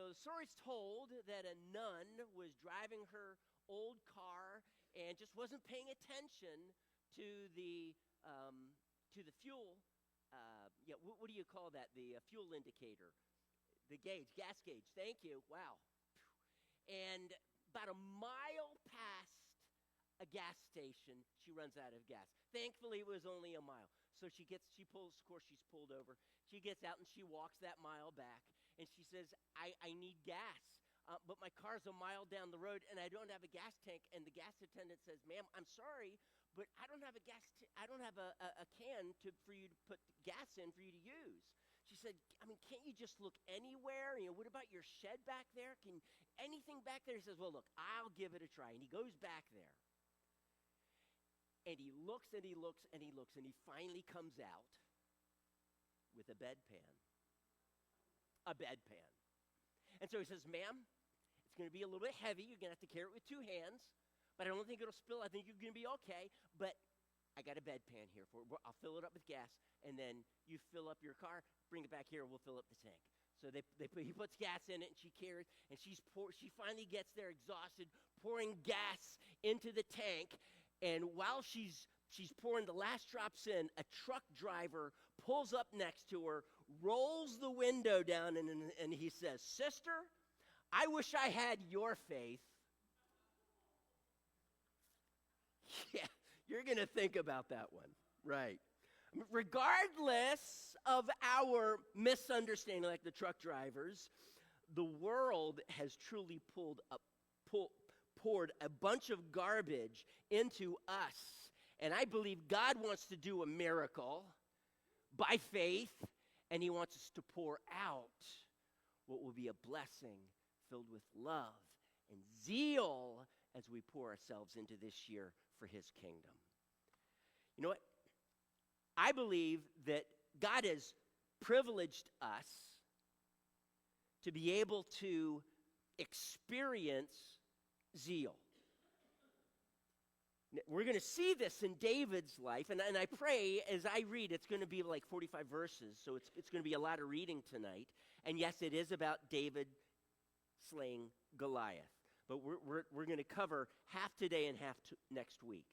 So the story's told that a nun was driving her old car and just wasn't paying attention to the fuel. What do you call that? The fuel indicator, the gauge, gas gauge. Thank you. Wow. And about a mile past a gas station, she runs out of gas. Thankfully, it was only a mile. So she pulls, of course, she's pulled over. She gets out and she walks that mile back. And she says, I need gas, but my car's a mile down the road and I don't have a gas tank. And the gas attendant says, ma'am, I'm sorry, but I don't have a can for you to put gas in for you to use. She said, can't you just look anywhere? What about your shed back there? Anything back there? He says, well, look, I'll give it a try. And he goes back there. And he looks and he looks and he looks and he finally comes out with a bedpan. A bedpan. And so he says, ma'am, it's going to be a little bit heavy. You're going to have to carry it with two hands. But I don't think it'll spill. I think you're going to be okay. But I got a bedpan here for it. I'll fill it up with gas. And then you fill up your car, bring it back here, and we'll fill up the tank. So he puts gas in it, and she carries, and she finally gets there exhausted, pouring gas into the tank. And while she's pouring the last drops in, a truck driver pulls up next to her, rolls the window down, and he says, sister, I wish I had your faith. Yeah, you're going to think about that one, right? Regardless of our misunderstanding, like the truck drivers, the world has truly poured a bunch of garbage into us. And I believe God wants to do a miracle by faith, and he wants us to pour out what will be a blessing filled with love and zeal as we pour ourselves into this year for his kingdom. You know what? I believe that God has privileged us to be able to experience zeal. We're going to see this in David's life, and I pray as I read, it's going to be like 45 verses, so it's going to be a lot of reading tonight. And yes, it is about David slaying Goliath, but we're going to cover half today and half next week.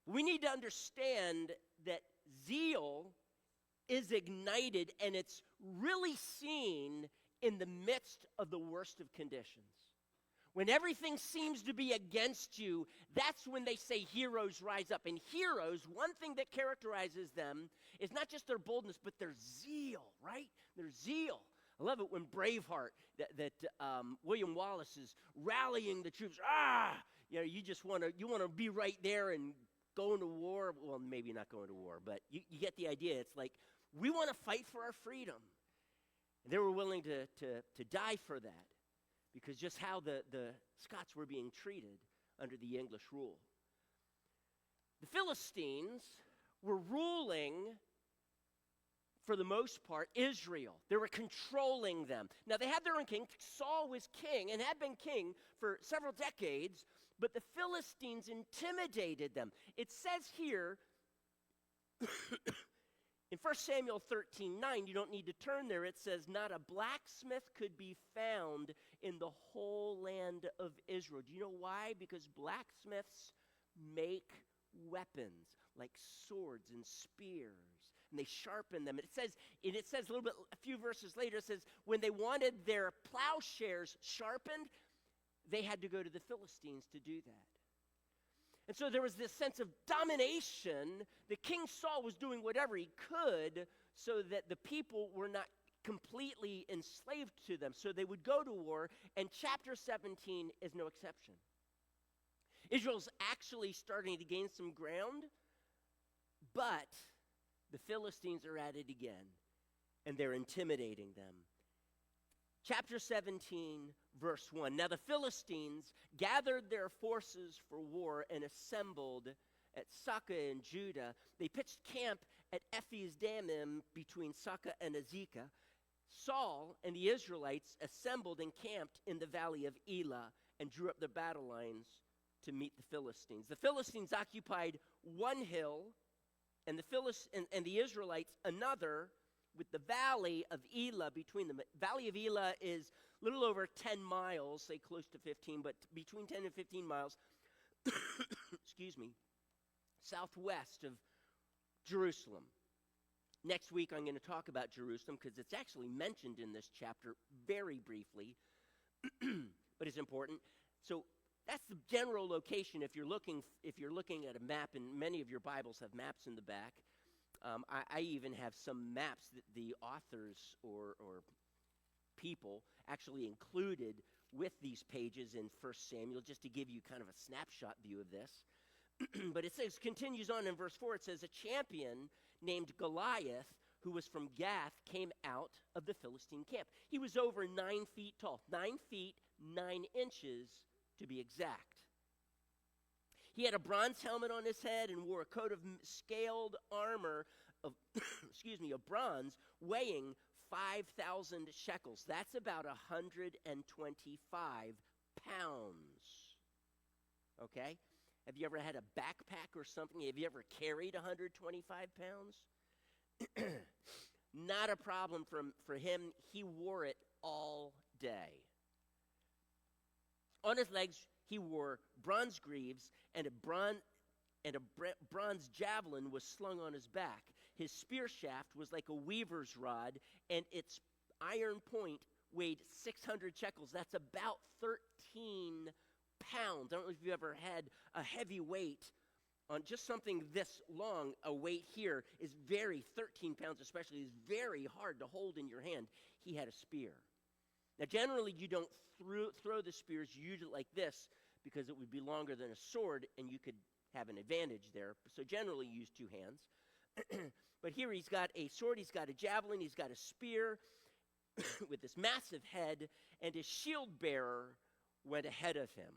We need to understand that zeal is ignited, and it's really seen in the midst of the worst of conditions. When everything seems to be against you, that's when they say heroes rise up. And heroes, one thing that characterizes them is not just their boldness, but their zeal, right? Their zeal. I love it when Braveheart, that William Wallace is rallying the troops. You just want to be right there and go into war. Well, maybe not going to war, but you get the idea. It's like we want to fight for our freedom. And they were willing to die for that, because just how the Scots were being treated under the English rule. The Philistines were ruling, for the most part, Israel. They were controlling them. Now, they had their own king. Saul was king and had been king for several decades, but the Philistines intimidated them. It says here, in 1 Samuel 13:9, you don't need to turn there, it says, not a blacksmith could be found in the whole land of Israel. Do you know why? Because blacksmiths make weapons like swords and spears, and they sharpen them. And it says a little bit, a few verses later, it says, when they wanted their plowshares sharpened, they had to go to the Philistines to do that. And so there was this sense of domination. The King Saul was doing whatever he could so that the people were not completely enslaved to them. So they would go to war, and chapter 17 is no exception. Israel's actually starting to gain some ground, but the Philistines are at it again, and they're intimidating them. Chapter 17, verse 1. Now the Philistines gathered their forces for war and assembled at Socoh in Judah. They pitched camp at Ephes Dammim between Socoh and Azekah. Saul and the Israelites assembled and camped in the valley of Elah and drew up their battle lines to meet the Philistines. The Philistines occupied one hill, and the Israelites another, with the valley of Elah between them. Valley of Elah is a little over 10 miles, say close to 15, but between 10 and 15 miles, excuse me, southwest of Jerusalem. Next week I'm going to talk about Jerusalem because it's actually mentioned in this chapter very briefly, but it's important. So that's the general location if you're looking at a map, and many of your Bibles have maps in the back. I even have some maps that the authors or people actually included with these pages in 1 Samuel, just to give you kind of a snapshot view of this. But it says, continues on in verse 4, it says, a champion named Goliath, who was from Gath, came out of the Philistine camp. He was over 9 feet tall, 9 feet, 9 inches to be exact. He had a bronze helmet on his head and wore a coat of scaled armor of, of bronze, weighing 5,000 shekels. That's about 125 pounds. Okay? Have you ever had a backpack or something? Have you ever carried 125 pounds? Not a problem for him. He wore it all day. On his legs, he wore bronze greaves, and a bronze javelin was slung on his back. His spear shaft was like a weaver's rod, and its iron point weighed 600 shekels. That's about 13 pounds. I don't know if you've ever had a heavy weight on just something this long. A weight here is 13 pounds especially, is very hard to hold in your hand. He had a spear. Now, generally, you don't throw the spears usually like this because it would be longer than a sword, and you could have an advantage there. So generally, you use 2 hands. But here he's got a sword, he's got a javelin, he's got a spear with this massive head, and his shield bearer went ahead of him.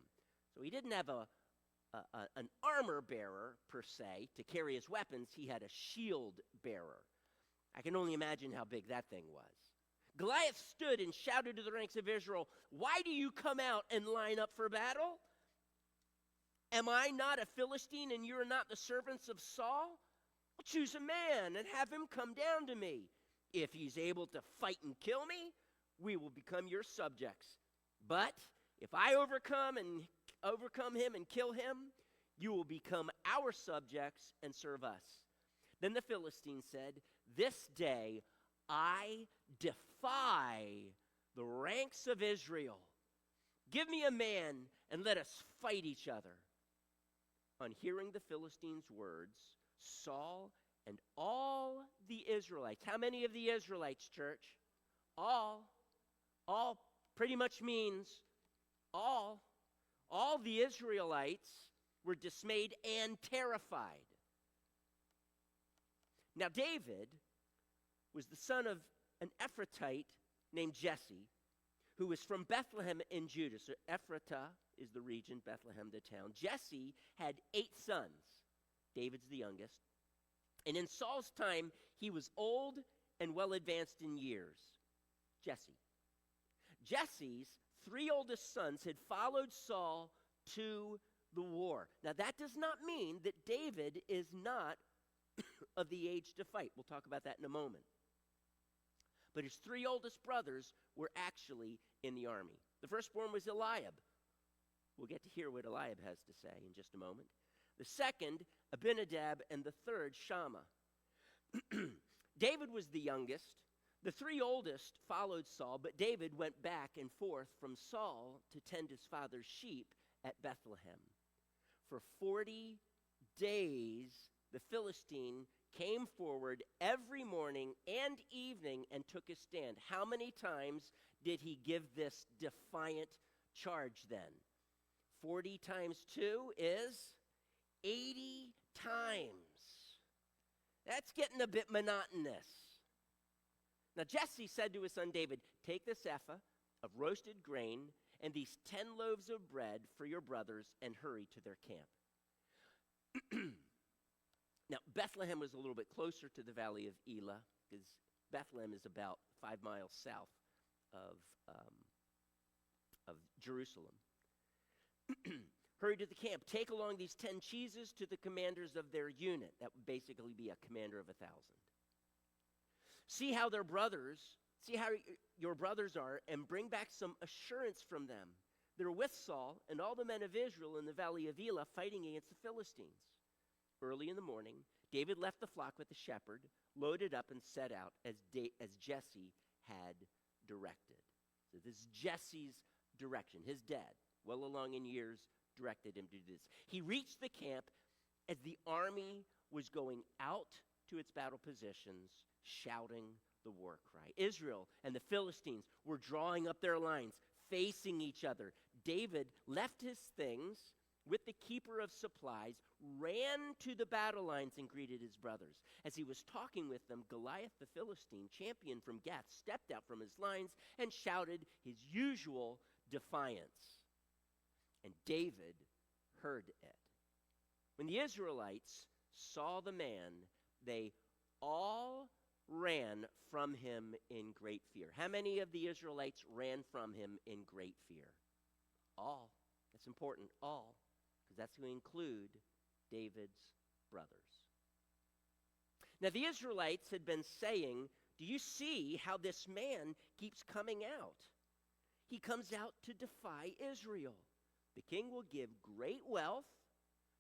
So he didn't have an armor bearer, per se, to carry his weapons. He had a shield bearer. I can only imagine how big that thing was. Goliath stood and shouted to the ranks of Israel, "Why do you come out and line up for battle? Am I not a Philistine and you are not the servants of Saul? Well, choose a man and have him come down to me. If he's able to fight and kill me, we will become your subjects. But if I overcome him and kill him, you will become our subjects and serve us." Then the Philistine said, "This day I defy the ranks of Israel. Give me a man and let us fight each other." On hearing the Philistines' words, Saul and all the Israelites — how many of the Israelites, church? All pretty much means all the Israelites were dismayed and terrified. Now, David was the son of an Ephrathite named Jesse, who was from Bethlehem in Judah. So Ephratah is the region, Bethlehem the town. Jesse had 8 sons. David's the youngest. And in Saul's time, he was old and well advanced in years. Jesse's 3 oldest sons had followed Saul to the war. Now, that does not mean that David is not of the age to fight. We'll talk about that in a moment. But his 3 oldest brothers were actually in the army. The firstborn was Eliab. We'll get to hear what Eliab has to say in just a moment. The second, Abinadab, and the third, Shammah. David was the youngest. The 3 oldest followed Saul, but David went back and forth from Saul to tend his father's sheep at Bethlehem. For 40 days, the Philistine came forward every morning and evening and took his stand. How many times did he give this defiant charge then? 40 times 2 is 80 times. That's getting a bit monotonous. Now Jesse said to his son David, "Take this ephah of roasted grain and these 10 loaves of bread for your brothers and hurry to their camp." Now, Bethlehem was a little bit closer to the valley of Elah, because Bethlehem is about 5 miles south of Jerusalem. Hurry to the camp. Take along these 10 cheeses to the commanders of their unit. That would basically be a commander of 1,000. See how your brothers are, and bring back some assurance from them. They're with Saul and all the men of Israel in the valley of Elah fighting against the Philistines. Early in the morning, David left the flock with the shepherd, loaded up, and set out as Jesse had directed. So this is Jesse's direction. His dad, well along in years, directed him to do this. He reached the camp as the army was going out to its battle positions, shouting the war cry. Israel and the Philistines were drawing up their lines, facing each other. David left his things with the keeper of supplies, ran to the battle lines, and greeted his brothers. As he was talking with them, Goliath the Philistine, champion from Gath, stepped out from his lines and shouted his usual defiance. And David heard it. When the Israelites saw the man, they all ran from him in great fear. How many of the Israelites ran from him in great fear? All. That's important, all, because that's going to include David's brothers. Now, the Israelites had been saying, do you see how this man keeps coming out? He comes out to defy Israel. The king will give great wealth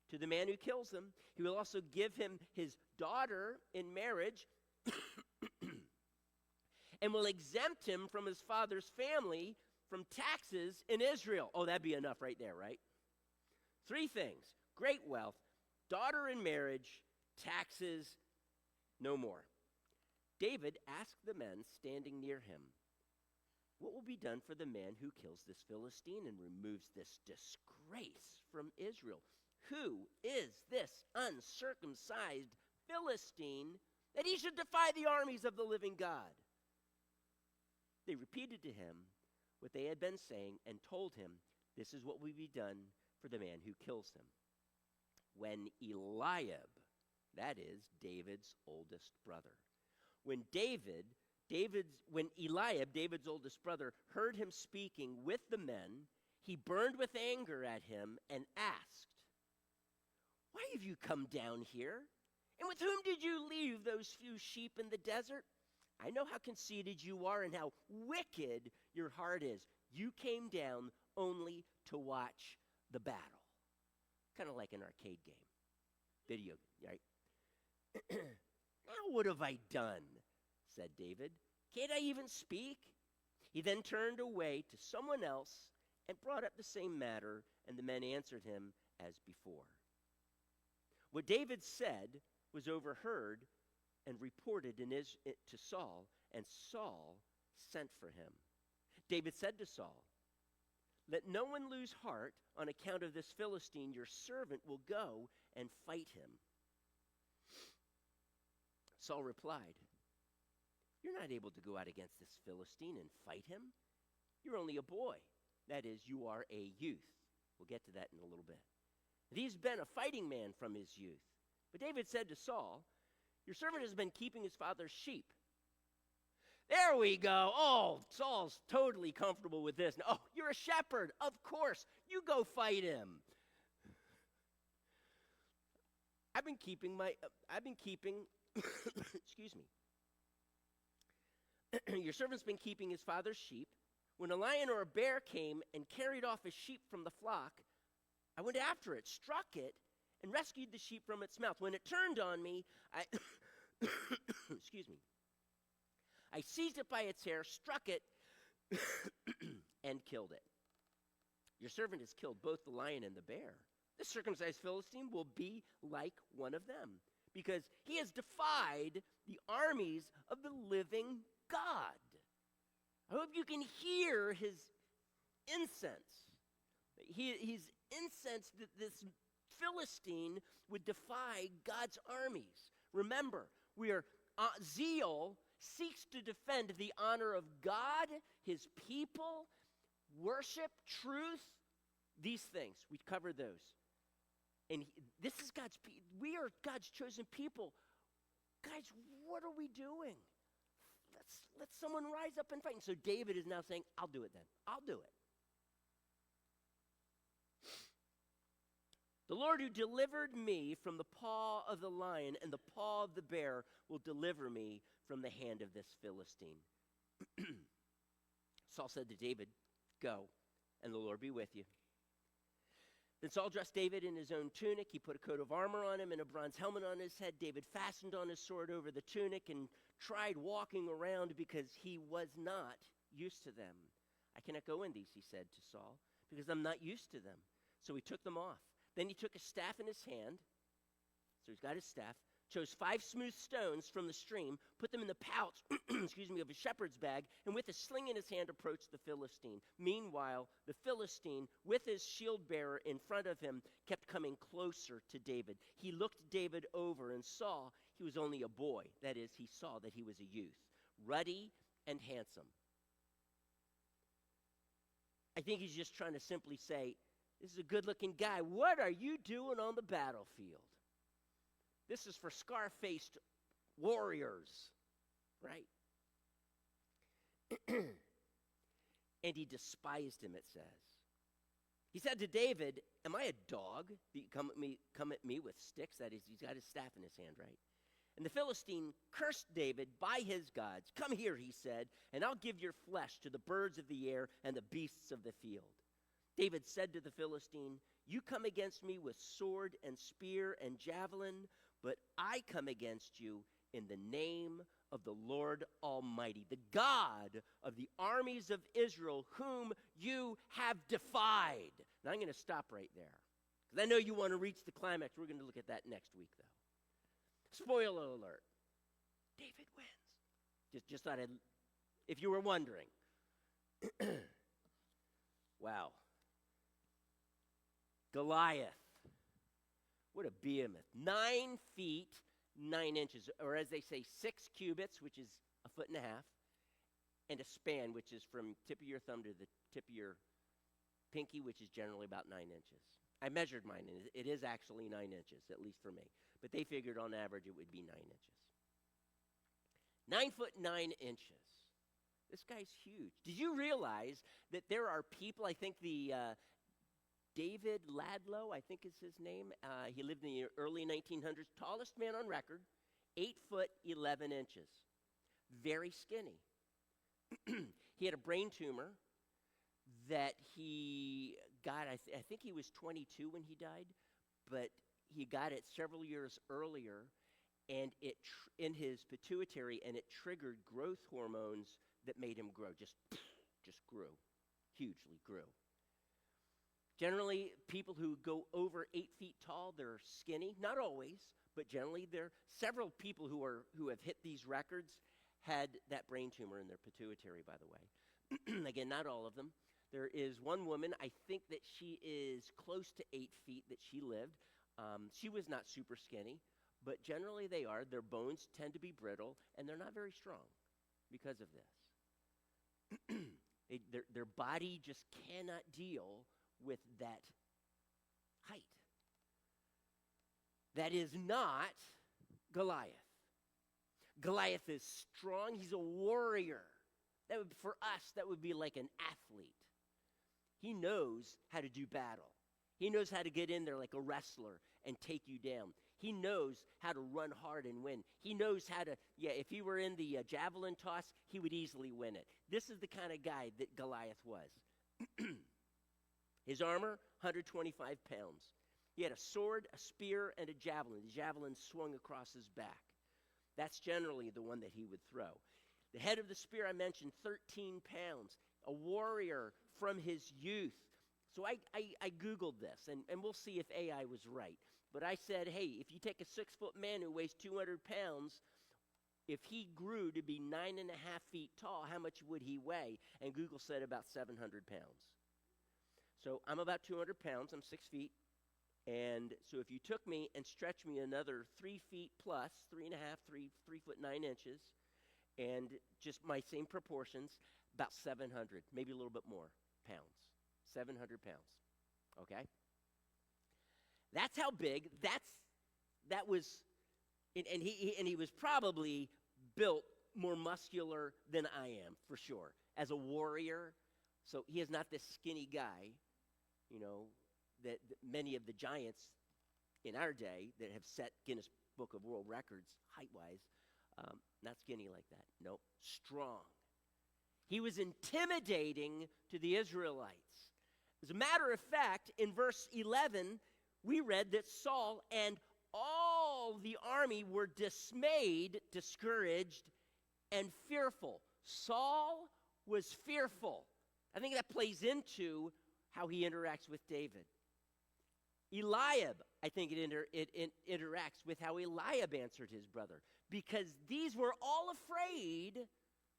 to the man who kills him. He will also give him his daughter in marriage and will exempt him from his father's family from taxes in Israel. Oh, that'd be enough right there, right? 3 things: great wealth, daughter in marriage, taxes, no more. David asked the men standing near him, what will be done for the man who kills this Philistine and removes this disgrace from Israel? Who is this uncircumcised Philistine that he should defy the armies of the living God? They repeated to him what they had been saying and told him, this is what will be done for the man who kills him. When Eliab, that is David's oldest brother, when Eliab, David's oldest brother, heard him speaking with the men, he burned with anger at him and asked, why have you come down here? And with whom did you leave those few sheep in the desert? I know how conceited you are and how wicked your heart is. You came down only to watch the battle. Kind of like an arcade game. Video, right? Now what have I done? Said David. Can't I even speak? He then turned away to someone else and brought up the same matter, and the men answered him as before. What David said was overheard and reported to Saul, and Saul sent for him. David said to Saul, let no one lose heart on account of this Philistine. Your servant will go and fight him. Saul replied, you're not able to go out against this Philistine and fight him. You're only a boy. That is, you are a youth. We'll get to that in a little bit. He's been a fighting man from his youth. But David said to Saul, your servant has been keeping his father's sheep. There we go. Oh, Saul's totally comfortable with this. Oh, you're a shepherd. Of course. You go fight him. I've been keeping, excuse me. Your servant's been keeping his father's sheep. When a lion or a bear came and carried off a sheep from the flock, I went after it, struck it, and rescued the sheep from its mouth. When it turned on me, excuse me, I seized it by its hair, struck it, and killed it. Your servant has killed both the lion and the bear. The circumcised Philistine will be like one of them, because he has defied the armies of the living God. I hope you can hear his incense. He's incensed that this Philistine would defy God's armies. Remember, Zeal seeks to defend the honor of God, his people, worship, truth, these things. We covered those. And this is we are God's chosen people. Guys, what are we doing? Let someone rise up and fight. And so David is now saying, I'll do it then. I'll do it. The Lord who delivered me from the paw of the lion and the paw of the bear will deliver me from the hand of this Philistine. Saul said to David, go, and the Lord be with you. Then Saul dressed David in his own tunic. He put a coat of armor on him and a bronze helmet on his head. David fastened on his sword over the tunic and tried walking around because he was not used to them. I cannot go in these, he said to Saul, because I'm not used to them. So he took them off. Then he took a staff in his hand. So he's got his staff. Chose 5 smooth stones from the stream, put them in the pouch, of a shepherd's bag, and with a sling in his hand approached the Philistine. Meanwhile, the Philistine, with his shield bearer in front of him, kept coming closer to David. He looked David over and saw he was only a boy. That is, he saw that he was a youth, ruddy and handsome. I think he's just trying to simply say, this is a good-looking guy. What are you doing on the battlefield? This is for scar-faced warriors, right? And he despised him, it says. He said to David, am I a dog that you come at me with sticks? That is, he's got his staff in his hand, right? And the Philistine cursed David by his gods. Come here, he said, and I'll give your flesh to the birds of the air and the beasts of the field. David said to the Philistine, you come against me with sword and spear and javelin, but I come against you in the name of the Lord Almighty, the God of the armies of Israel, whom you have defied. Now I'm going to stop right there, because I know you want to reach the climax. We're going to look at that next week, though. Spoiler alert. David wins. Just thought if you were wondering. Wow. Goliath. What a behemoth. 9 feet, 9 inches, or as they say, 6 cubits, which is 1.5 feet, and a span, which is from tip of your thumb to the tip of your pinky, which is generally about 9 inches. I measured mine, and it is actually 9 inches, at least for me. But they figured on average it would be 9 inches. 9 foot 9 inches. This guy's huge. Did you realize that there are people, I think the David Ladlow, I think is his name. He lived in the early 1900s. Tallest man on record, 8 foot 11 inches. Very skinny. He had a brain tumor that he got, I think he was 22 when he died, but he got it several years earlier, and it in his pituitary, and it triggered growth hormones that made him grow. Just grew. Hugely grew. Generally, people who go over 8 feet tall, they're skinny. Not always, but generally, there are several people who have hit these records had that brain tumor in their pituitary, by the way. Again, not all of them. There is one woman, I think that she is close to 8 feet that she lived. She was not super skinny, but generally they are. Their bones tend to be brittle, and they're not very strong because of this. Their body just cannot deal with that height. That is not Goliath. Goliath is strong. He's a warrior. For us, that would be like an athlete. He knows how to do battle. He knows how to get in there like a wrestler and take you down. He knows how to run hard and win. He knows how to, if he were in the javelin toss, he would easily win it. This is the kind of guy that Goliath was. His armor, 125 pounds. He had a sword, a spear, and a javelin. The javelin swung across his back. That's generally the one that he would throw. The head of the spear, I mentioned, 13 pounds. A warrior from his youth. So I Googled this, and we'll see if AI was right. But I said, hey, if you take a 6-foot man who weighs 200 pounds, if he grew to be 9.5 feet tall, how much would he weigh? And Google said about 700 pounds. So I'm about 200 pounds. I'm 6 feet. And so if you took me and stretched me another 3 feet plus, 3.5, 3 foot 9 inches, and just my same proportions, about 700, maybe a little bit more pounds. 700 pounds. Okay? That's how big. That was, and he was probably built more muscular than I am, for sure. As a warrior, so he is not this skinny guy, that many of the giants in our day that have set Guinness Book of World Records height-wise. Not skinny like that. Nope. Strong. He was intimidating to the Israelites. As a matter of fact, in verse 11, we read that Saul and all the army were dismayed, discouraged, and fearful. Saul was fearful. I think that plays into how he interacts with David. Eliab, I think it interacts with how Eliab answered his brother, because these were all afraid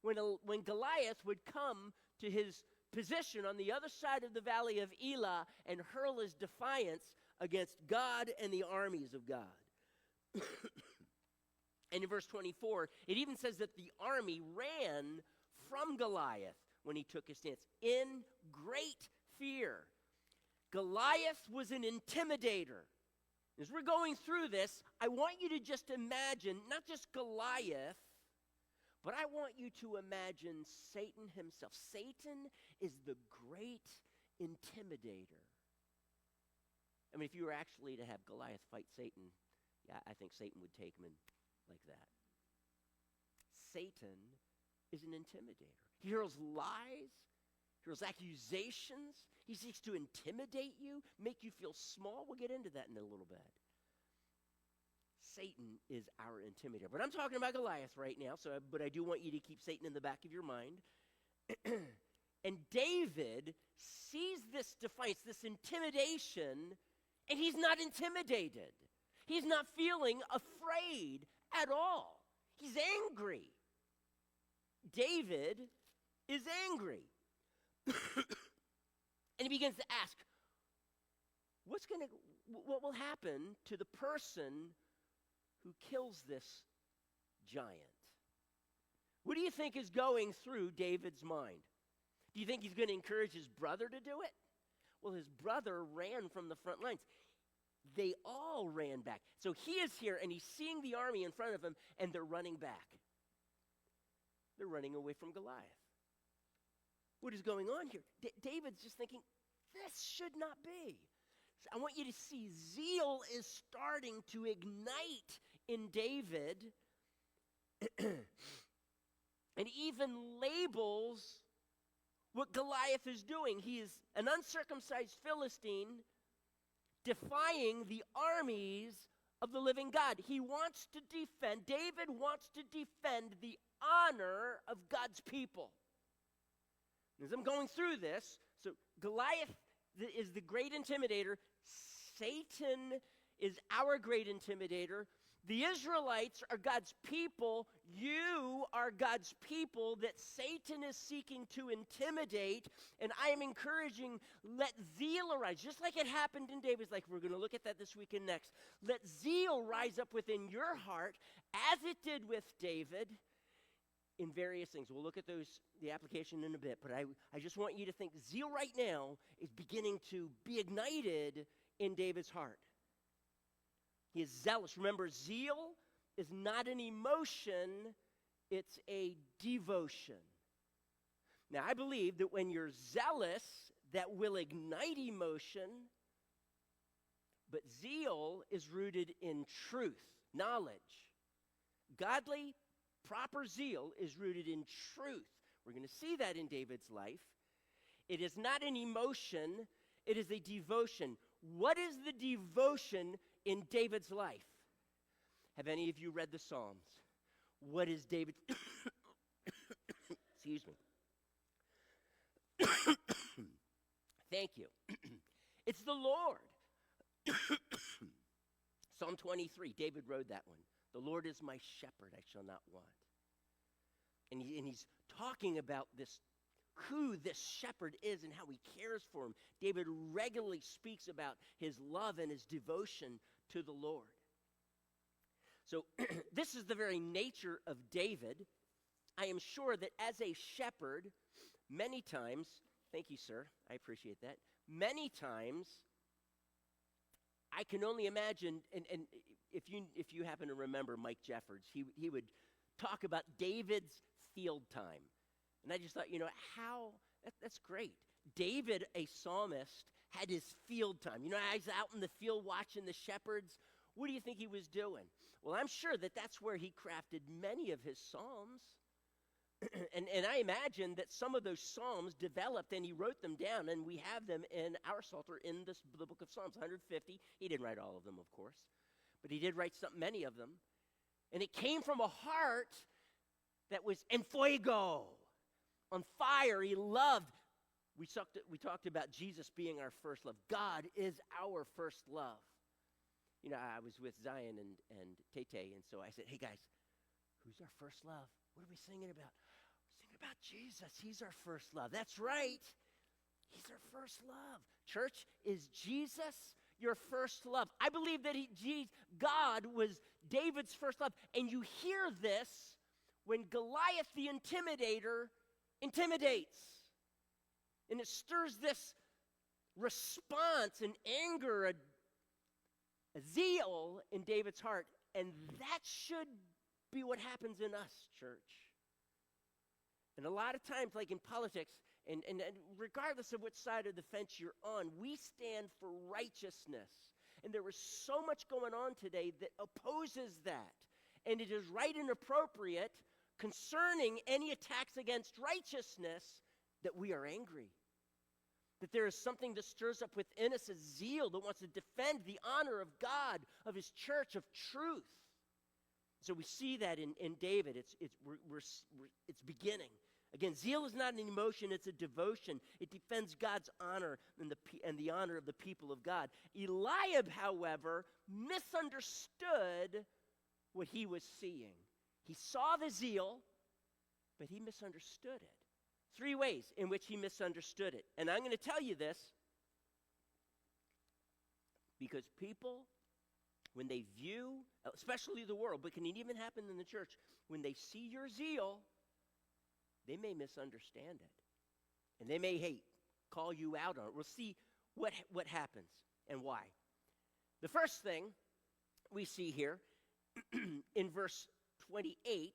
when Goliath would come to his position on the other side of the valley of Elah and hurl his defiance against God and the armies of God. And in verse 24, it even says that the army ran from Goliath when he took his stance in great fear. Goliath was an intimidator. As we're going through this, I want you to just imagine not just Goliath, but I want you to imagine Satan himself. Satan is the great intimidator. I mean, if you were actually to have Goliath fight Satan, yeah, I think Satan would take him in like that. Satan is an intimidator. He hurls lies, he hurls accusations. He seeks to intimidate you, make you feel small. We'll get into that in a little bit. Satan is our intimidator. But I'm talking about Goliath right now, but I do want you to keep Satan in the back of your mind. And David sees this defiance, this intimidation, and he's not intimidated. He's not feeling afraid at all. He's angry. David is angry. And he begins to ask, what will happen to the person who kills this giant? What do you think is going through David's mind? Do you think he's going to encourage his brother to do it? Well, his brother ran from the front lines. They all ran back. So he is here, and he's seeing the army in front of him, and they're running back. They're running away from Goliath. What is going on here? David's just thinking, this should not be. So I want you to see zeal is starting to ignite in David, and even labels what Goliath is doing. He is an uncircumcised Philistine defying the armies of the living God. David wants to defend the honor of God's people. As I'm going through this, so Goliath is the great intimidator. Satan is our great intimidator. The Israelites are God's people. You are God's people that Satan is seeking to intimidate. And I am encouraging, let zeal arise. Just like it happened in David's life. We're going to look at that this weekend next. Let zeal rise up within your heart, as it did with David, in various things. We'll look at the application in a bit, but I just want you to think zeal right now is beginning to be ignited in David's heart. He is zealous. Remember, zeal is not an emotion, it's a devotion. Now, I believe that when you're zealous, that will ignite emotion, but zeal is rooted in truth, knowledge. Godly, proper zeal is rooted in truth. We're going to see that in David's life. It is not an emotion, it is a devotion. What is the devotion in David's life? Have any of you read the Psalms? What is David? Excuse me. Thank you. It's the Lord. Psalm 23, David wrote that one. The Lord is my shepherd, I shall not want. And he's talking about who this shepherd is and how he cares for him. David regularly speaks about his love and his devotion to the Lord. So this is the very nature of David. I am sure that as a shepherd, many times, thank you, sir, I appreciate that. Many times, I can only imagine, and if you happen to remember Mike Jeffords, he would talk about David's field time. And I just thought, how That's great. David, a psalmist, had his field time. You know, he's out in the field watching the shepherds. What do you think he was doing? Well, I'm sure that that's where he crafted many of his psalms. and I imagine that some of those psalms developed and he wrote them down, and we have them in our Psalter in the book of Psalms, 150. He didn't write all of them, of course, but he did write many of them. And it came from a heart that was en fuego, on fire. He loved. We talked about Jesus being our first love. God is our first love. You know, I was with Zion and Tay, and so I said, hey, guys, who's our first love? What are we singing about? We're singing about Jesus. He's our first love. That's right. He's our first love. Church, is Jesus your first love? I believe that God was David's first love. And you hear this when Goliath the Intimidator intimidates. And it stirs this response and anger, a zeal in David's heart. And that should be what happens in us, church. And a lot of times, like in politics, and regardless of which side of the fence you're on, we stand for righteousness. And there is so much going on today that opposes that. And it is right and appropriate concerning any attacks against righteousness that we are angry. That there is something that stirs up within us a zeal that wants to defend the honor of God, of his church, of truth. So we see that in David. It's beginning. Again, zeal is not an emotion, it's a devotion. It defends God's honor and the honor of the people of God. Eliab, however, misunderstood what he was seeing. He saw the zeal, but he misunderstood it. 3 ways in which he misunderstood it. And I'm going to tell you this because people, when they view, especially the world, but can it even happen in the church, when they see your zeal, they may misunderstand it. And they may, call you out on it. We'll see what happens and why. The first thing we see here in verse 28,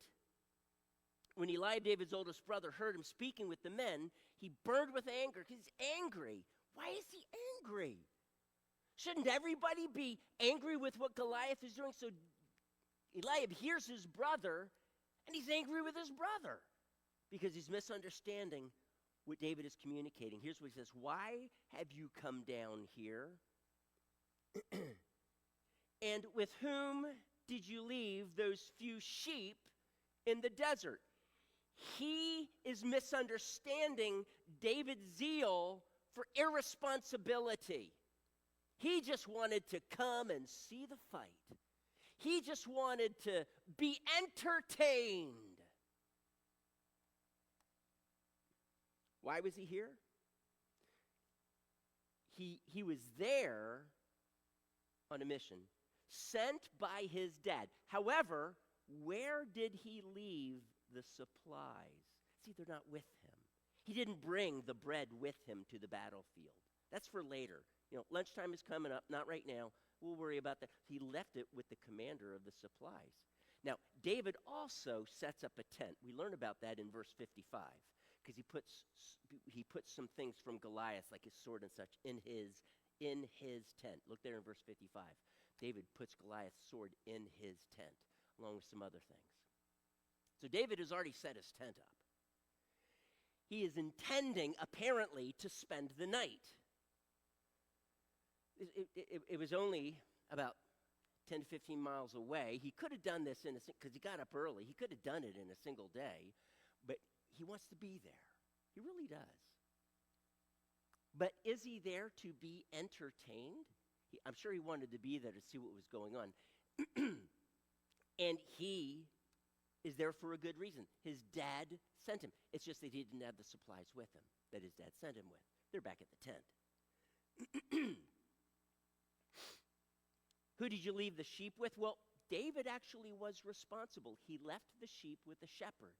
when Eliab, David's oldest brother, heard him speaking with the men, he burned with anger because he's angry. Why is he angry? Shouldn't everybody be angry with what Goliath is doing? So Eliab hears his brother, and he's angry with his brother because he's misunderstanding what David is communicating. Here's what he says, why have you come down here? And with whom did you leave those few sheep in the desert? He is misunderstanding David's zeal for irresponsibility. He just wanted to come and see the fight. He just wanted to be entertained. Why was he here? He was there on a mission, sent by his dad. However, where did he leave the supplies? See, they're not with him. He didn't bring the bread with him to the battlefield. That's for later. You know, lunchtime is coming up, not right now. We'll worry about that. He left it with the commander of the supplies. Now, David also sets up a tent. We learn about that in verse 55 because he puts some things from Goliath, like his sword and such, in his tent. Look there in verse 55. David puts Goliath's sword in his tent, along with some other things. So David has already set his tent up. He is intending, apparently, to spend the night. It was only about 10 to 15 miles away. He could have done this because he got up early. He could have done it in a single day, but he wants to be there. He really does. But is he there to be entertained? I'm sure he wanted to be there to see what was going on. And he is there for a good reason. His dad sent him. It's just that he didn't have the supplies with him that his dad sent him with. They're back at the tent. Who did you leave the sheep with? Well, David actually was responsible. He left the sheep with the shepherd.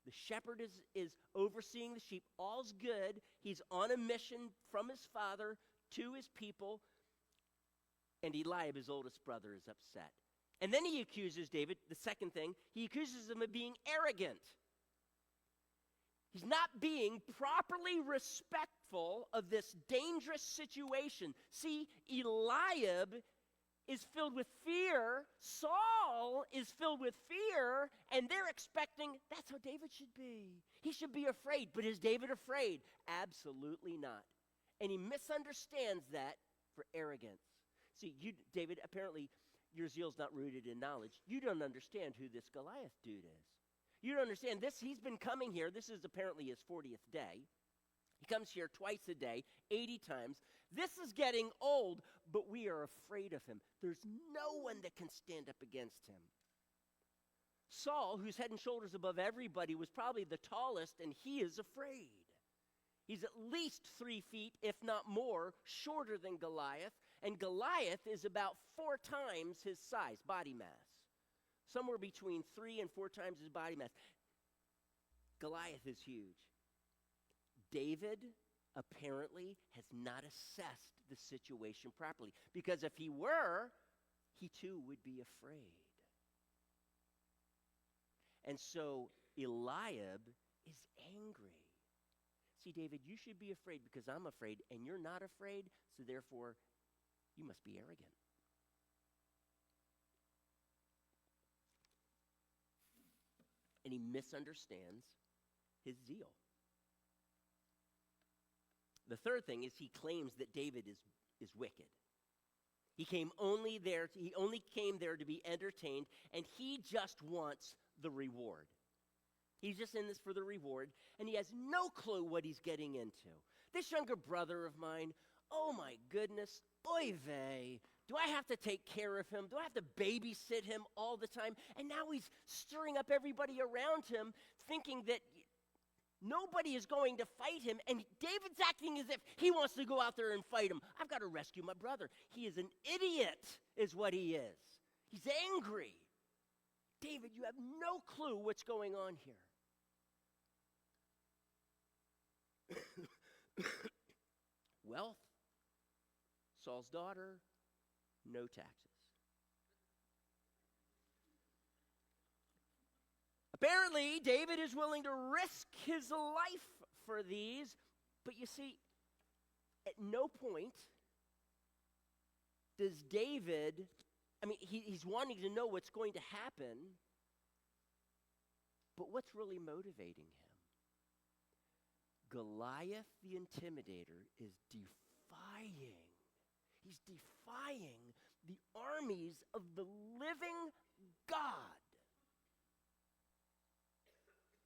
The shepherd is overseeing the sheep. All's good. He's on a mission from his father to his people. And Eliab, his oldest brother, is upset. And then he accuses David, the second thing, he accuses him of being arrogant. He's not being properly respectful of this dangerous situation. See, Eliab is filled with fear. Saul is filled with fear, and they're expecting that's how David should be. He should be afraid. But is David afraid? Absolutely not. And he misunderstands that for arrogance. See, David, apparently your zeal's not rooted in knowledge. You don't understand who this Goliath dude is. You don't understand this. He's been coming here. This is apparently his 40th day. He comes here twice a day, 80 times. This is getting old, but we are afraid of him. There's no one that can stand up against him. Saul, who's head and shoulders above everybody, was probably the tallest, and he is afraid. He's at least 3 feet, if not more, shorter than Goliath, and Goliath is about 4 times his size, body mass. Somewhere between 3 and 4 times his body mass. Goliath is huge. David apparently has not assessed the situation properly, because if he were, he too would be afraid. And so Eliab is angry. See, David, you should be afraid because I'm afraid, and you're not afraid, so therefore you must be arrogant. And he misunderstands his zeal. The third thing is he claims that David is wicked. He only came there to be entertained, and he just wants the reward. He's just in this for the reward, and he has no clue what he's getting into. This younger brother of mine, oh my goodness, oy vey. Do I have to take care of him? Do I have to babysit him all the time? And now he's stirring up everybody around him, thinking that nobody is going to fight him. And David's acting as if he wants to go out there and fight him. I've got to rescue my brother. He is an idiot, is what he is. He's angry. David, you have no clue what's going on here. Wealth, Saul's daughter, no taxes. Apparently, David is willing to risk his life for these, but you see, at no point does David, he's wanting to know what's going to happen, but what's really motivating him? Goliath the Intimidator is defying. He's defying the armies of the living God.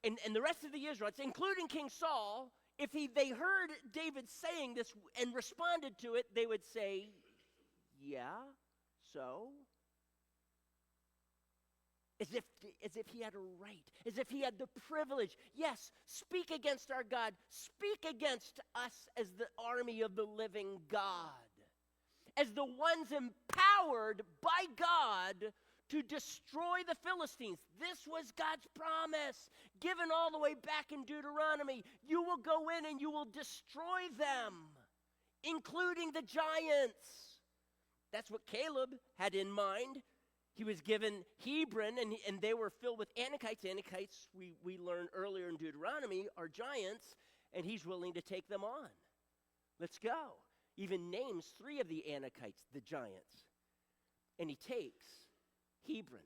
And the rest of the Israelites, including King Saul, if they heard David saying this and responded to it, they would say, yeah, so? As if he had a right, as if he had the privilege. Yes, speak against our God. Speak against us as the army of the living God. As the ones empowered by God to destroy the Philistines. This was God's promise, given all the way back in Deuteronomy. You will go in and you will destroy them, including the giants. That's what Caleb had in mind. He was given Hebron, and they were filled with Anakites. Anakites, we learned earlier in Deuteronomy, are giants, and he's willing to take them on. Let's go. Even names 3 of the Anakites, the giants. And he takes Hebron,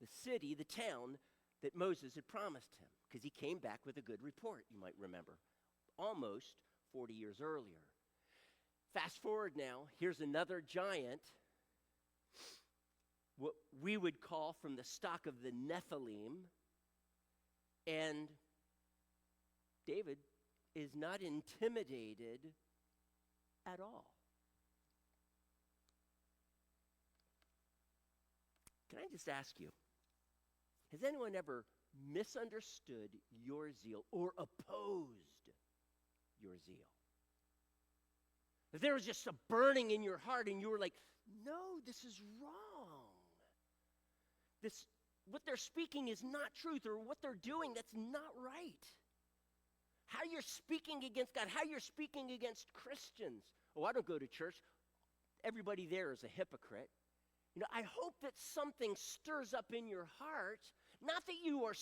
the city, the town that Moses had promised him, because he came back with a good report, you might remember, almost 40 years earlier. Fast forward now, here's another giant, what we would call from the stock of the Nephilim, and David is not intimidated at all. Can I just ask you, has anyone ever misunderstood your zeal or opposed your zeal? If there was just a burning in your heart and you were like, no, this is wrong. What they're speaking is not truth, or what they're doing, that's not right. How you're speaking against God, how you're speaking against Christians. Oh, I don't go to church. Everybody there is a hypocrite. I hope that something stirs up in your heart, not that you are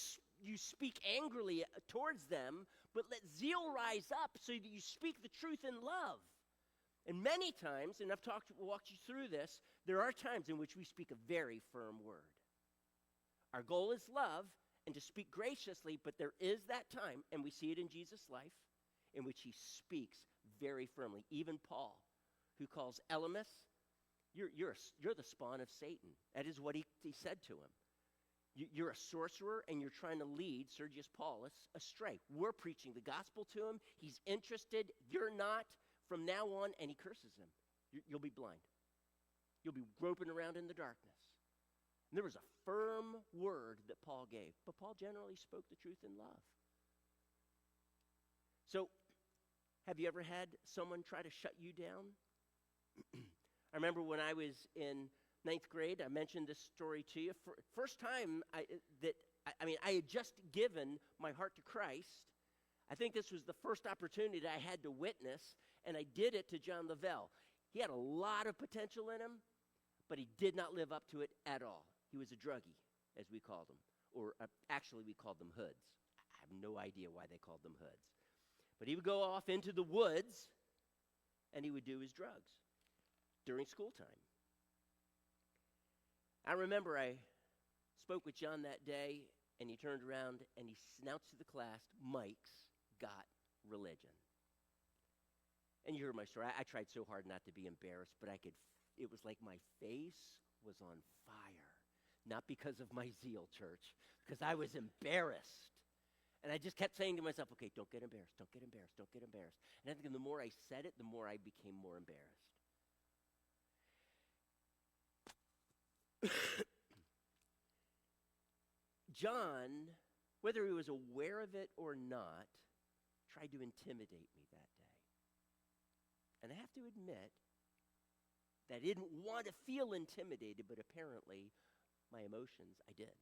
you speak angrily towards them, but let zeal rise up so that you speak the truth in love. And many times, and I've walked you through this, there are times in which we speak a very firm word. Our goal is love and to speak graciously, but there is that time, and we see it in Jesus' life, in which he speaks very firmly. Even Paul, who calls Elymas, you're the spawn of Satan. That is what he said to him. You're a sorcerer, and you're trying to lead Sergius Paulus astray. We're preaching the gospel to him. He's interested. You're not. From now on, and he curses him. You'll be blind. You'll be groping around in the darkness. And there was a firm word that Paul gave, but Paul generally spoke the truth in love. So, have you ever had someone try to shut you down? I remember when I was in 9th grade, I mentioned this story to you. First time I had just given my heart to Christ. I think this was the first opportunity that I had to witness, and I did it to John Lavelle. He had a lot of potential in him, but he did not live up to it at all. He was a druggie, as we called him, or actually we called them hoods. I have no idea why they called them hoods. But he would go off into the woods, and he would do his drugs during school time. I remember I spoke with John that day, and he turned around and he announced to the class, Mike's got religion. And you heard my story. I tried so hard not to be embarrassed, but it was like my face was on fire. Not because of my Zeal church, because I was embarrassed. And I just kept saying to myself, okay, don't get embarrassed, don't get embarrassed, don't get embarrassed. And I think the more I said it, the more I became more embarrassed. John, whether he was aware of it or not, tried to intimidate me that day. And I have to admit that I didn't want to feel intimidated, but apparently my emotions, I did.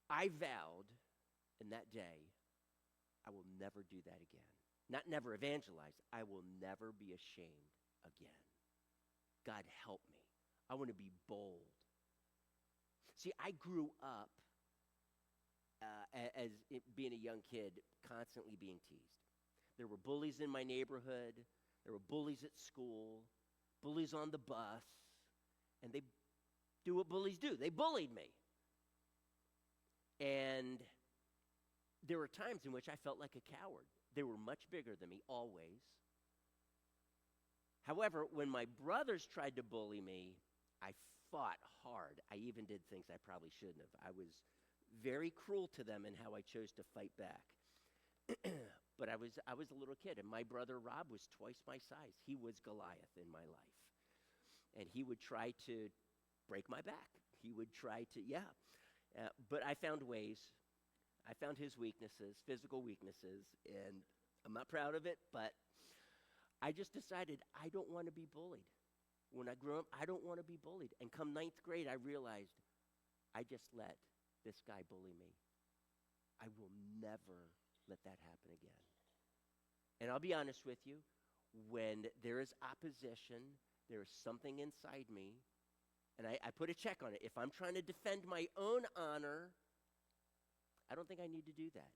I vowed in that day, I will never do that again. Not never evangelize. I will never be ashamed again. God help me. I want to be bold. See, I grew up as being a young kid, constantly being teased. There were bullies in my neighborhood. There were bullies at school, bullies on the bus, and they do what bullies do. They bullied me. And there were times in which I felt like a coward. They were much bigger than me, always. However, when my brothers tried to bully me, I fought hard. I even did things I probably shouldn't have. I was very cruel to them in how I chose to fight back. But I was a little kid, and my brother Rob was twice my size. He was Goliath in my life. And he would try to break my back. He would try to, but I found ways. I found his weaknesses, physical weaknesses, and I'm not proud of it, but I just decided I don't want to be bullied. When I grew up, I don't want to be bullied. And come 9th grade, I realized I just let this guy bully me. I will never let that happen again. And I'll be honest with you, when there is opposition, there is something inside me, and I put a check on it. If I'm trying to defend my own honor, I don't think I need to do that.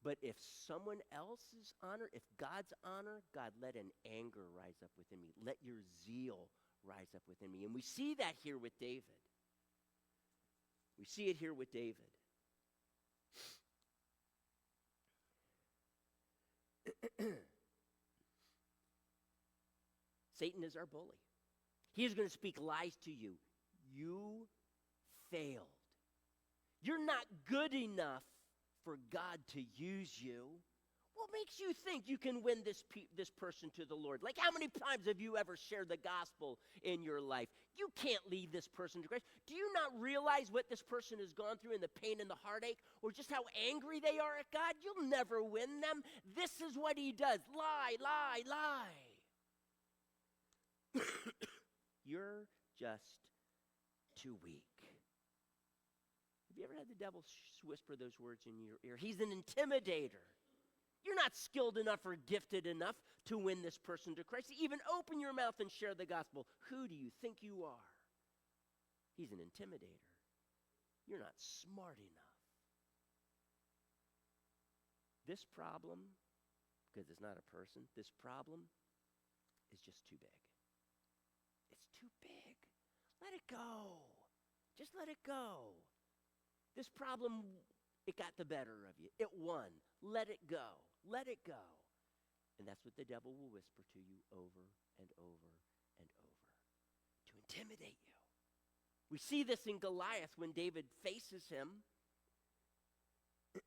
But if someone else's honor, if God's honor, God, let an anger rise up within me. Let your zeal rise up within me. And we see that here with David. We see it here with David. Satan is our bully. He is going to speak lies to you. You failed. You're not good enough for God to use you. What makes you think you can win this person to the Lord? Like, how many times have you ever shared the gospel in your life? You can't lead this person to Christ. Do you not realize what this person has gone through and the pain and the heartache, or just how angry they are at God? You'll never win them. This is what he does. Lie, lie, lie. You're just too weak. Have you ever had the devil whisper those words in your ear? He's an intimidator. You're not skilled enough or gifted enough to win this person to Christ. Even open your mouth and share the gospel. Who do you think you are? He's an intimidator. You're not smart enough. This problem, because it's not a person, this problem is just too big. It's too big. Let it go. Just let it go. This problem, it got the better of you. It won. Let it go. Let it go. And that's what the devil will whisper to you over and over and over to intimidate you. We see this in Goliath when David faces him.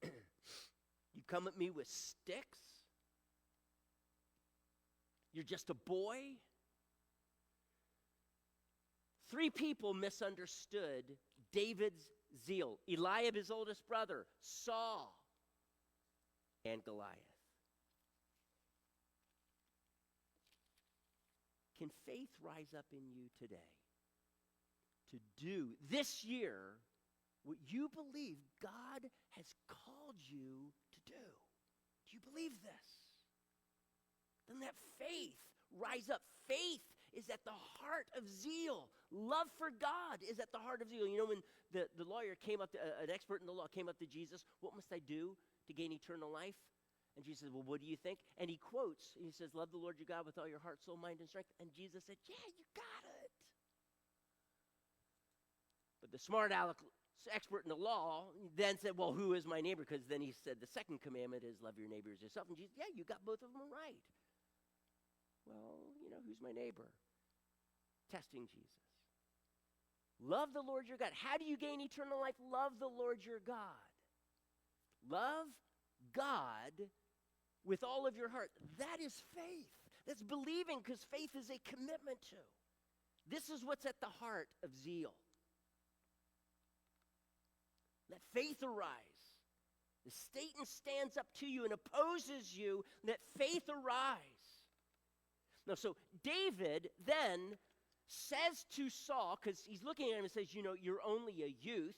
You come at me with sticks? You're just a boy? 3 people misunderstood David's zeal. Eliab, his oldest brother, Saul, and Goliath. Can faith rise up in you today to do this year what you believe God has called you to do? Do you believe this? Then that faith rise up. Faith is at the heart of zeal. Love for God is at the heart of zeal. You know, when the lawyer came up to, an expert in the law came up to Jesus, what must I do to gain eternal life? And Jesus said, well, what do you think? And he quotes, he says, love the Lord your God with all your heart, soul, mind, and strength. And Jesus said, yeah, you got it. But the smart expert in the law then said, well, who is my neighbor? Because then he said the second commandment is love your neighbor as yourself. And Jesus, yeah, you got both of them right. Well, you know, who's my neighbor? Testing Jesus. Love the Lord your God. How do you gain eternal life? Love the Lord your God. Love God with all of your heart. That is faith. That's believing, because faith is a commitment to. This is what's at the heart of zeal. Let faith arise. If Satan stands up to you and opposes you, let faith arise. Now, so David then says to Saul, because he's looking at him and says, you know, you're only a youth.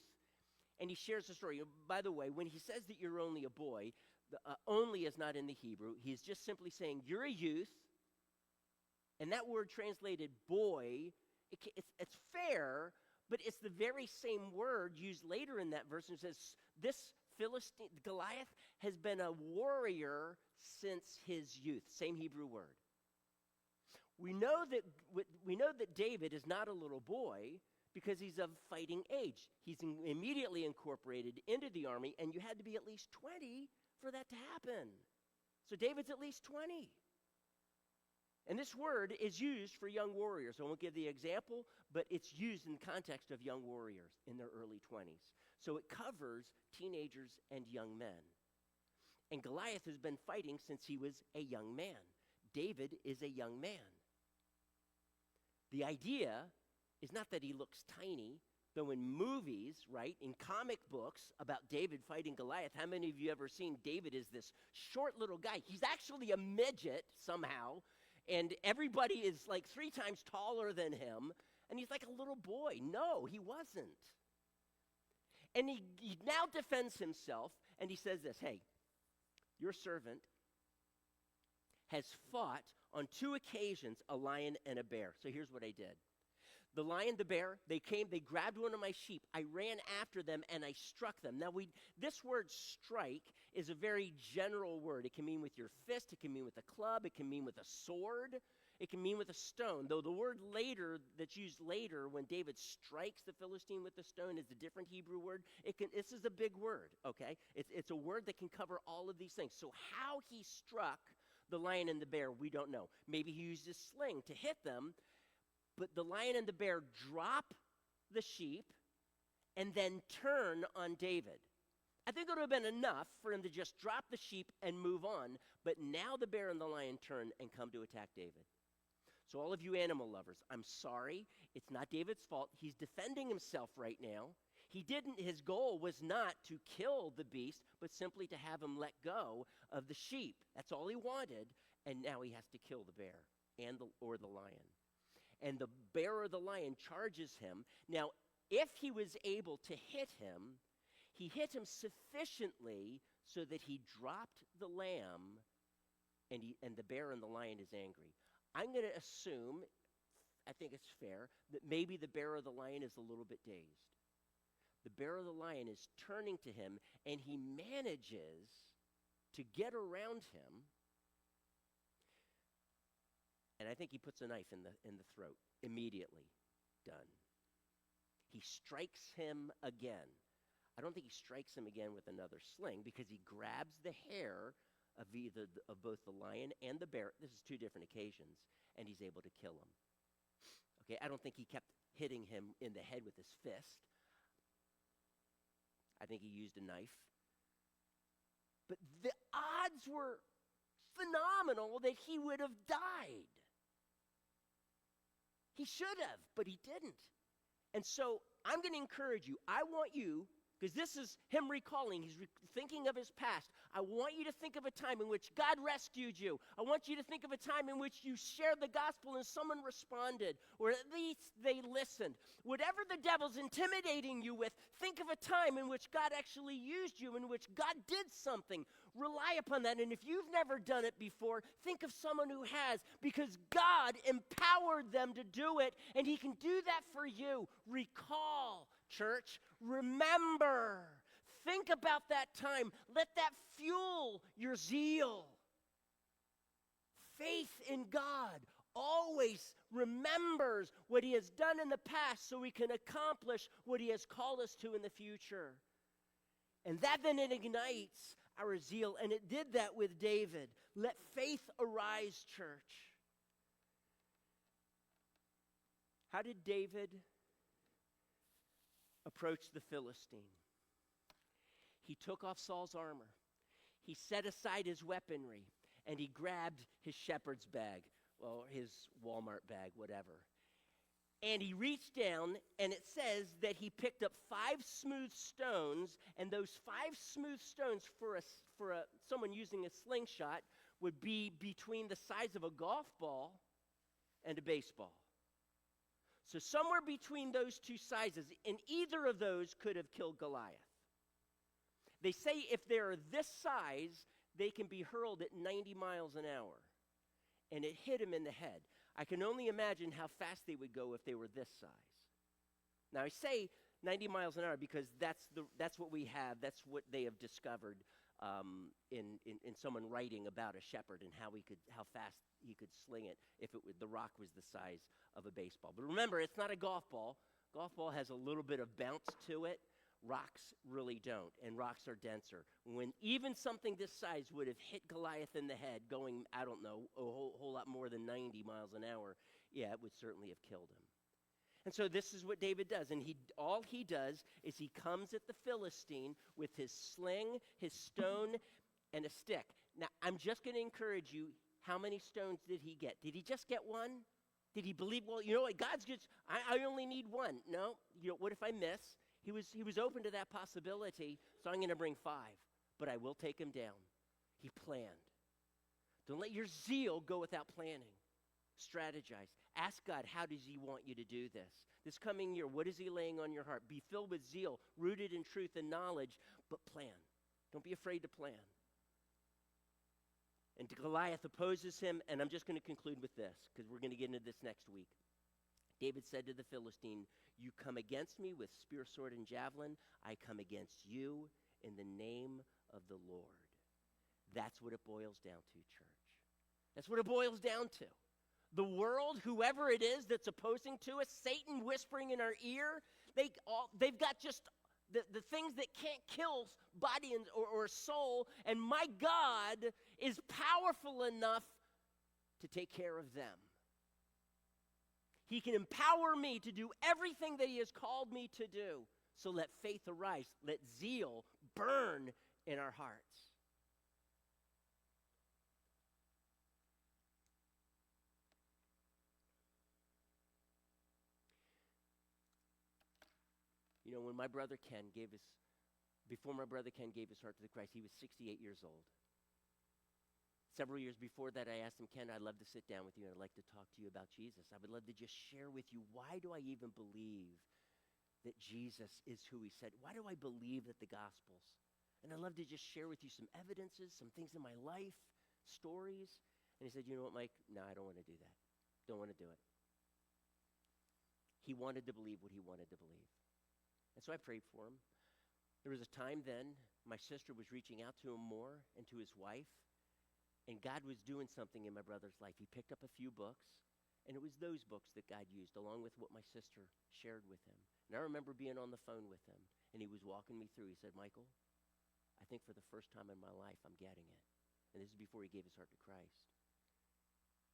And he shares the story. By the way, when he says that you're only a boy, the only is not in the Hebrew. He's just simply saying you're a youth. And that word translated boy, it's fair, but it's the very same word used later in that verse. And it says this Philistine, Goliath, has been a warrior since his youth. Same Hebrew word. We know that David is not a little boy because he's of fighting age. He's immediately incorporated into the army, and you had to be at least 20 for that to happen. So David's at least 20. And this word is used for young warriors. I won't give the example, but it's used in the context of young warriors in their early 20s. So it covers teenagers and young men. And Goliath has been fighting since he was a young man. David is a young man. The idea is not that he looks tiny, though in movies, right, in comic books about David fighting Goliath, how many of you ever seen David as this short little guy? He's actually a midget somehow, and everybody is like 3 times taller than him, and he's like a little boy. No, he wasn't. And he now defends himself, and he says this, hey, your servant has fought on 2 occasions a lion and a bear. So here's what I did. The lion, the bear, they came, they grabbed one of my sheep. I ran after them, and I struck them. Now, this word strike is a very general word. It can mean with your fist. It can mean with a club. It can mean with a sword. It can mean with a stone. Though the word later, that's used later when David strikes the Philistine with the stone, is a different Hebrew word. This is a big word, okay? It's a word that can cover all of these things. So how he struck the lion and the bear, we don't know. Maybe he used a sling to hit them, but the lion and the bear drop the sheep and then turn on David. I think it would have been enough for him to just drop the sheep and move on, but now the bear and the lion turn and come to attack David. So all of you animal lovers, I'm sorry. It's not David's fault. He's defending himself right now. His goal was not to kill the beast, but simply to have him let go of the sheep. That's all he wanted, and now he has to kill the bear or the lion. And the bear or the lion charges him. Now, if he was able to hit him, he hit him sufficiently so that he dropped the lamb, and the bear and the lion is angry. I'm going to assume, I think it's fair, that maybe the bear or the lion is a little bit dazed. the bearer of the lion is turning to him, and he manages to get around him. And I think he puts a knife in the throat immediately. Done. He strikes him again. I don't think he strikes him again with another sling, because he grabs the hair of both the lion and the bear. This is two different occasions, and he's able to kill him. Okay, I don't think he kept hitting him in the head with his fist. I think he used a knife. But the odds were phenomenal that he would have died. He should have, but he didn't. And so I'm going to encourage you. I want you, because this is him recalling, he's thinking of his past. I want you to think of a time in which God rescued you. I want you to think of a time in which you shared the gospel and someone responded, or at least they listened. Whatever the devil's intimidating you with, think of a time in which God actually used you, in which God did something. Rely upon that. And if you've never done it before, think of someone who has, because God empowered them to do it, and he can do that for you. Recall, church. Remember. Think about that time. Let that fuel your zeal. Faith in God always remembers what he has done in the past so we can accomplish what he has called us to in the future. And that then it ignites our zeal, and it did that with David. Let faith arise, church. How did David approach the Philistine? He took off Saul's armor. He set aside his weaponry, and he grabbed his shepherd's bag, or his Walmart bag, whatever. And he reached down, and it says that he picked up 5 smooth stones, and those 5 smooth stones for someone using a slingshot would be between the size of a golf ball and a baseball. So somewhere between those two sizes, and either of those could have killed Goliath. They say if they're this size, they can be hurled at 90 miles an hour. And it hit him in the head. I can only imagine how fast they would go if they were this size. Now I say 90 miles an hour because that's what we have. That's what they have discovered in someone writing about a shepherd and how fast he could sling it if the rock was the size of a baseball. But remember, it's not a golf ball. Golf ball has a little bit of bounce to it. Rocks really don't, and rocks are denser. When even something this size would have hit Goliath in the head going, I don't know, a whole lot more than 90 miles an hour, yeah, it would certainly have killed him. And so this is what David does, and all he does is he comes at the Philistine with his sling, his stone, and a stick. Now, I'm just going to encourage you, how many stones did he get? Did he just get one? Did he believe, well, you know what, God's just, I only need one. No, what if I miss? He was open to that possibility, so I'm going to bring 5, but I will take him down. He planned. Don't let your zeal go without planning. Strategize. Ask God, how does he want you to do this? This coming year, what is he laying on your heart? Be filled with zeal, rooted in truth and knowledge, but plan. Don't be afraid to plan. And Goliath opposes him, and I'm just going to conclude with this, because we're going to get into this next week. David said to the Philistine, you come against me with spear, sword, and javelin. I come against you in the name of the Lord. That's what it boils down to, church. That's what it boils down to. The world, whoever it is that's opposing to us, Satan whispering in our ear, they've got just the things that can't kill body or soul, and my God is powerful enough to take care of them. He can empower me to do everything that he has called me to do. So let faith arise. Let zeal burn in our hearts. You know, when my brother Ken before my brother Ken gave his heart to the Christ, he was 68 years old. Several years before that, I asked him, Ken, I'd love to sit down with you, and I'd like to talk to you about Jesus. I would love to just share with you, why do I even believe that Jesus is who he said? Why do I believe that the Gospels? And I'd love to just share with you some evidences, some things in my life, stories. And he said, you know what, Mike? No, I don't want to do that. Don't want to do it. He wanted to believe what he wanted to believe. And so I prayed for him. There was a time then my sister was reaching out to him more and to his wife, and God was doing something in my brother's life. He picked up a few books, and it was those books that God used, along with what my sister shared with him. And I remember being on the phone with him, and he was walking me through. He said, Michael, I think for the first time in my life, I'm getting it. And this is before he gave his heart to Christ.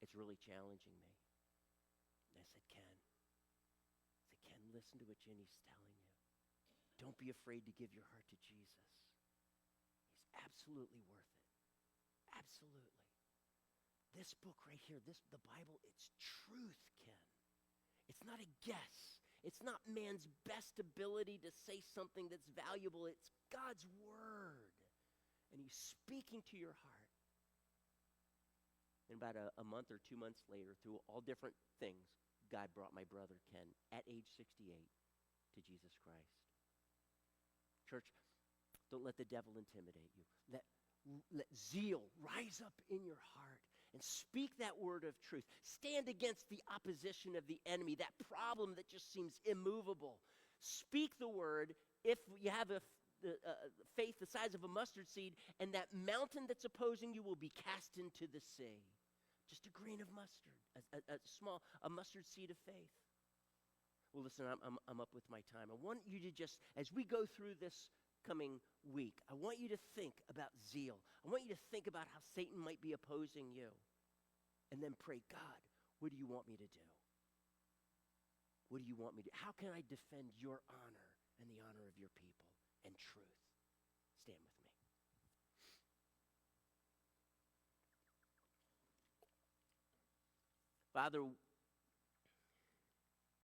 It's really challenging me. And I said, Ken, listen to what Jenny's telling you. Don't be afraid to give your heart to Jesus. He's absolutely worth it. Absolutely. This book right here, the Bible, it's truth, Ken. It's not a guess. It's not man's best ability to say something that's valuable. It's God's word. And he's speaking to your heart. And about a month or 2 months later, through all different things, God brought my brother Ken at age 68 to Jesus Christ. Church, don't let the devil intimidate you. Let zeal rise up in your heart and speak that word of truth. Stand against the opposition of the enemy, that problem that just seems immovable. Speak the word. If you have a faith the size of a mustard seed, and that mountain that's opposing you will be cast into the sea. Just a grain of mustard, a mustard seed of faith. Well, listen, I'm up with my time. I want you to just, as we go through this coming week, I want you to think about zeal. I want you to think about how Satan might be opposing you. And then pray, God, what do you want me to do? What do you want me to do? How can I defend your honor and the honor of your people and truth? Stand with me. Father,